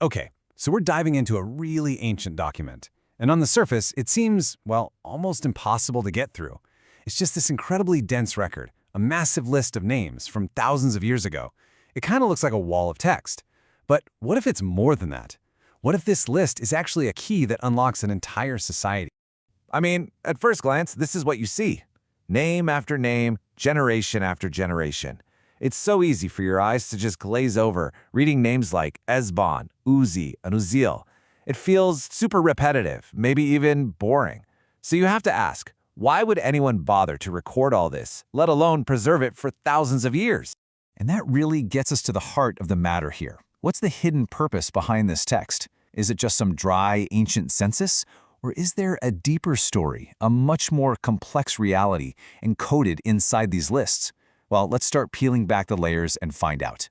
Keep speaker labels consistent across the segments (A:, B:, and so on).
A: Okay, so we're diving into a really ancient document. And on the surface, it seems, well, almost impossible to get through. It's just this incredibly dense record, a massive list of names from thousands of years ago. It kind of looks like a wall of text. But what if it's more than that? What if this list is actually a key that unlocks an entire society?
B: I mean, at first glance, this is what you see. Name after name, generation after generation. It's so easy for your eyes to just glaze over, reading names like Esbon, Uzi, and Uziel. It feels super repetitive, maybe even boring. So you have to ask, why would anyone bother to record all this, let alone preserve it for thousands of years?
C: And that really gets us to the heart of the matter here. What's the hidden purpose behind this text? Is it just some dry, ancient census? Or is there a deeper story, a much more complex reality encoded inside these lists? Well, let's start peeling back the layers and find out.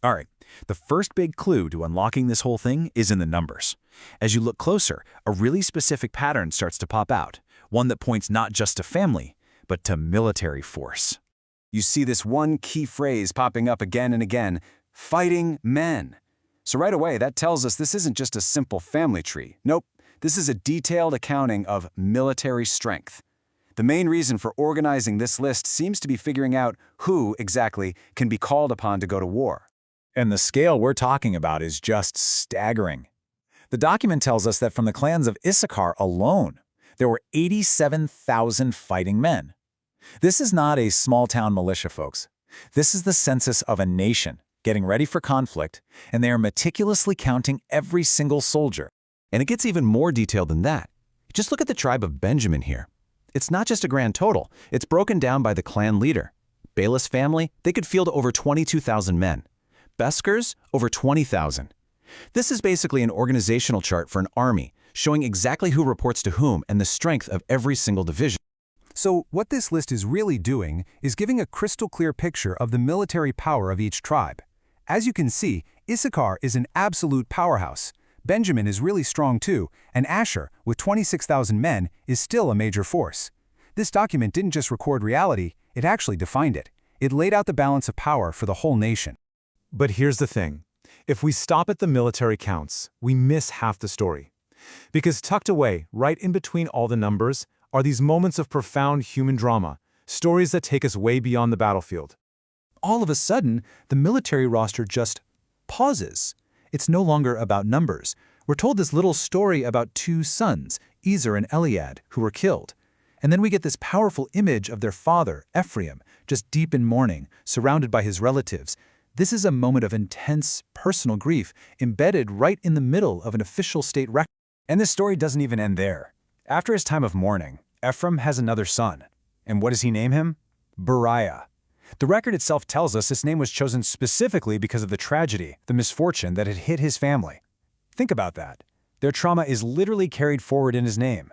D: All right, the first big clue to unlocking this whole thing is in the numbers. As you look closer, a really specific pattern starts to pop out, one that points not just to family, but to military force.
A: You see this one key phrase popping up again and again, fighting men. So right away, that tells us this isn't just a simple family tree. Nope, this is a detailed accounting of military strength. The main reason for organizing this list seems to be figuring out who, exactly, can be called upon to go to war.
C: And the scale we're talking about is just staggering. The document tells us that from the clans of Issachar alone, there were 87,000 fighting men. This is not a small-town militia, folks. This is the census of a nation, getting ready for conflict, and they are meticulously counting every single soldier.
A: And it gets even more detailed than that. Just look at the tribe of Benjamin here. It's not just a grand total, it's broken down by the clan leader. Belah's family, they could field over 22,000 men. Besker's, over 20,000. This is basically an organizational chart for an army, showing exactly who reports to whom and the strength of every single division. So what this list is really doing is giving a crystal clear picture of the military power of each tribe. As you can see, Issachar is an absolute powerhouse. Benjamin is really strong too, and Asher, with 26,000 men, is still a major force. This document didn't just record reality, it actually defined it. It laid out the balance of power for the whole nation.
E: But here's the thing. If we stop at the military counts, we miss half the story. Because tucked away, right in between all the numbers, are these moments of profound human drama, stories that take us way beyond the battlefield.
D: All of a sudden, the military roster just pauses. It's no longer about numbers. We're told this little story about two sons, Ezer and Eliad, who were killed. And then we get this powerful image of their father, Ephraim, just deep in mourning, surrounded by his relatives. This is a moment of intense personal grief, embedded right in the middle of an official state record.
A: And this story doesn't even end there. After his time of mourning, Ephraim has another son. And what does he name him? Beriah. The record itself tells us this name was chosen specifically because of the tragedy, the misfortune that had hit his family. Think about that. Their trauma is literally carried forward in his name.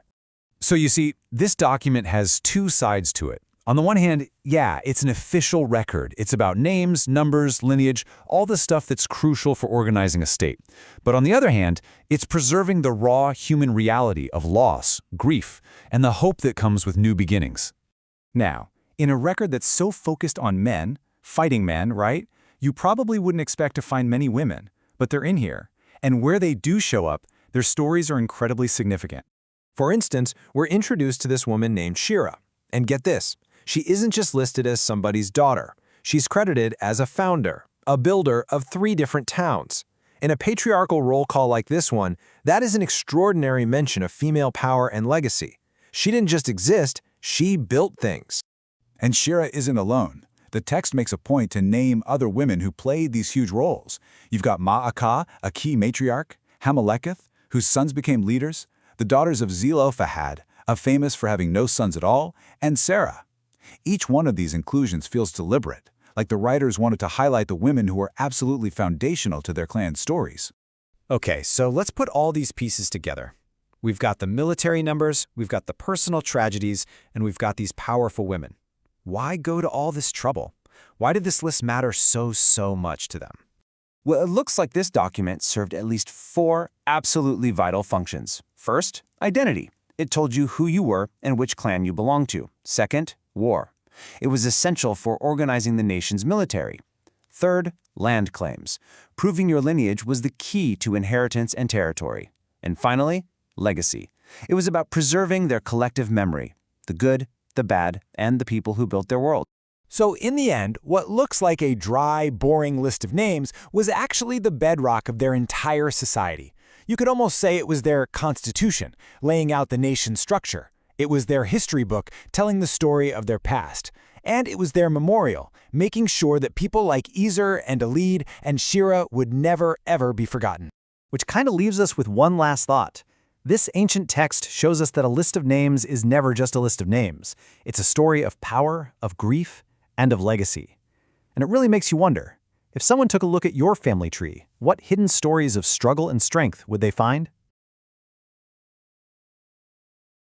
A: So you see, this document has two sides to it. On the one hand, yeah, it's an official record. It's about names, numbers, lineage, all the stuff that's crucial for organizing a state. But on the other hand, it's preserving the raw human reality of loss, grief, and the hope that comes with new beginnings. Now, in a record that's so focused on men, fighting men, right? You probably wouldn't expect to find many women, but they're in here. And where they do show up, their stories are incredibly significant.
F: For instance, we're introduced to this woman named Shira. And get this, she isn't just listed as somebody's daughter. She's credited as a founder, a builder of 3 different towns. In a patriarchal roll call like this one, that is an extraordinary mention of female power and legacy. She didn't just exist, she built things.
C: And Shira isn't alone. The text makes a point to name other women who played these huge roles. You've got Ma'akah, a key matriarch, Hameleketh, whose sons became leaders, the daughters of Zelophehad, famous for having no sons at all, and Sarah. Each one of these inclusions feels deliberate, like the writers wanted to highlight the women who were absolutely foundational to their clan's stories.
F: Okay, so let's put all these pieces together. We've got the military numbers, we've got the personal tragedies, and we've got these powerful women. Why go to all this trouble? Why did this list matter so much to them?
A: Well, it looks like this document served at least 4 absolutely vital functions. First, identity. It told you who you were and which clan you belonged to. Second, war. It was essential for organizing the nation's military. Third, land claims. Proving your lineage was the key to inheritance and territory. And finally, legacy. It was about preserving their collective memory, the good, the bad, and the people who built their world.
G: So in the end, what looks like a dry, boring list of names was actually the bedrock of their entire society. You could almost say it was their constitution, laying out the nation's structure. It was their history book, telling the story of their past. And it was their memorial, making sure that people like Ezer and Alid and Shira would never, ever be forgotten.
H: Which kind of leaves us with one last thought. This ancient text shows us that a list of names is never just a list of names. It's a story of power, of grief, and of legacy. And it really makes you wonder, if someone took a look at your family tree, what hidden stories of struggle and strength would they find?